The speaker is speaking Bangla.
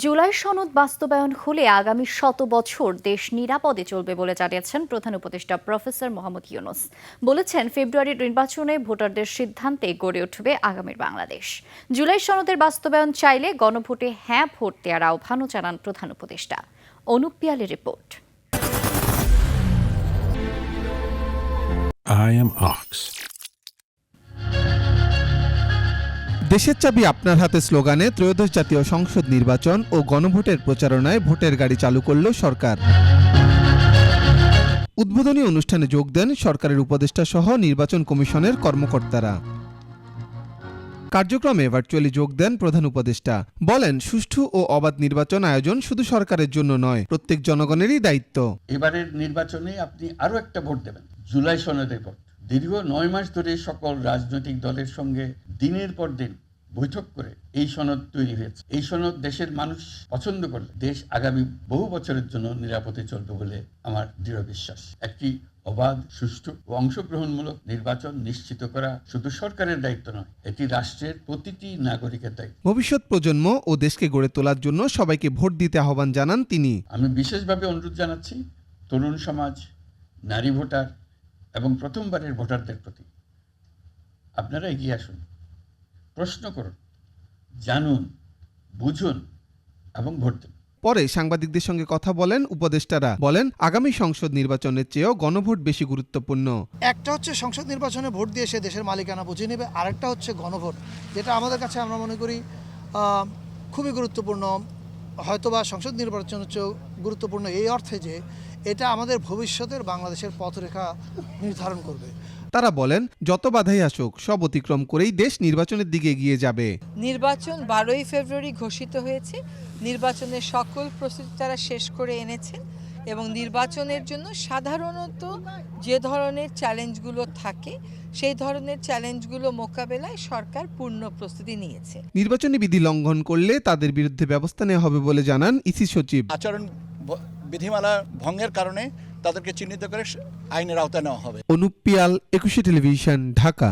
জুলাই সনদ বাস্তবায়ন হলে আগামী ১০০ বছর দেশ নিরাপদে চলবে বলে জানিয়েছেন প্রধান উপদেষ্টা প্রফেসর মোহাম্মদ ইউনূস। বলেছেন, ফেব্রুয়ারির নির্বাচনে ভোটারদের সিদ্ধান্তে গড়ে উঠবে আগামীর বাংলাদেশ। জুলাই সনদের বাস্তবায়ন চাইলে গণভোটে হ্যাঁ ভোট দেওয়ার আহ্বানও জানান প্রধান উপদেষ্টা। অনুপ পিয়ালের রিপোর্ট। I am Ox. দেশের চাবি আপনার হাতে স্লোগানে ত্রয়োদশ জাতীয় সংসদ নির্বাচন ও গণভোটের প্রচারণায় ভোটের গাড়ি চালু করল সরকার। উদ্বোধনী অনুষ্ঠানে যোগ দেন সরকারের উপদেষ্টা সহ নির্বাচন কমিশনের কর্মকর্তারা। কার্যক্রমে ভার্চুয়ালি যোগ দেন প্রধান উপদেষ্টা। বলেন, সুষ্ঠু ও অবাধ নির্বাচন আয়োজন শুধু সরকারের জন্য নয়, প্রত্যেক জনগণেরই দায়িত্ব। এবারের নির্বাচনে আপনি আরো একটা ভোট দেবেন, জুলাই সনদের ভোট। দীর্ঘ ৯ মাস ধরে সকল রাজনৈতিক দলের সঙ্গে দিনের পর দিন বৈঠক করে এই সনদ তৈরি হয়েছে। এই সনদ দেশের মানুষ পছন্দ করলে দেশ আগামী বহু বছরের জন্য নিরাপদে চলবে বলে আমার দৃঢ় বিশ্বাস। একটি অবাধ, সুষ্ঠু ও অংশগ্রহণমূলক নির্বাচন নিশ্চিত করা শুধু সরকারের দায়িত্ব নয়, এটি রাষ্ট্রের প্রতিটি নাগরিকের দায়িত্ব। ভবিষ্যৎ প্রজন্ম ও দেশকে গড়ে তোলার জন্য সবাইকে ভোট দিতে আহ্বান জানান তিনি। আমি বিশেষভাবে অনুরোধ জানাচ্ছি তরুণ সমাজ, নারী ভোটার এবং প্রথমবারের ভোটারদের প্রতি, আপনারা এগিয়ে আসুন, প্রশ্ন করুন, জানুন, বুঝুন এবং ভোট দিন। পরে সাংবাদিকদের সঙ্গে কথা বলেন উপদেষ্টারা। বলেন, আগামী সংসদ নির্বাচনের চেয়েও গণভোট বেশি গুরুত্বপূর্ণ। একটা হচ্ছে সংসদ নির্বাচনে ভোট দিয়ে সে দেশের মালিকানা বুঝে নেবে, আরেকটা হচ্ছে গণভোট, যেটা আমাদের কাছে আমরা মনে করি খুবই গুরুত্বপূর্ণ। হয়তোবা সংসদ নির্বাচন হচ্ছে গুরুত্বপূর্ণ এই অর্থে যে এটা আমাদের ভবিষ্যতের বাংলাদেশের পথরেখা নির্ধারণ করবে। তারা বলেন, যত বাধাই আসুক সব অতিক্রম করেই দেশ নির্বাচনের দিকে এগিয়ে যাবে। নির্বাচন ১২ই ফেব্রুয়ারি ঘোষিত হয়েছে। নির্বাচনের সকল প্রস্তুতি তারা শেষ করে এনেছেন এবং নির্বাচনের জন্য সাধারণত যে ধরনের চ্যালেঞ্জগুলো থাকে সেই ধরনের চ্যালেঞ্জগুলো মোকাবেলায় সরকার পূর্ণ প্রস্তুতি নিয়েছে। নির্বাচনী বিধি লঙ্ঘন করলে তাদের বিরুদ্ধে ব্যবস্থা নেওয়া হবে বলে জানান ইসি সচিব। আচরণ বিধিমালা ভঙ্গের কারণে তাদেরকে চিহ্নিত করে আইনের আওতায় নেওয়া হবে। অনুপ পিয়াল, ২১ টেলিভিশন, ঢাকা।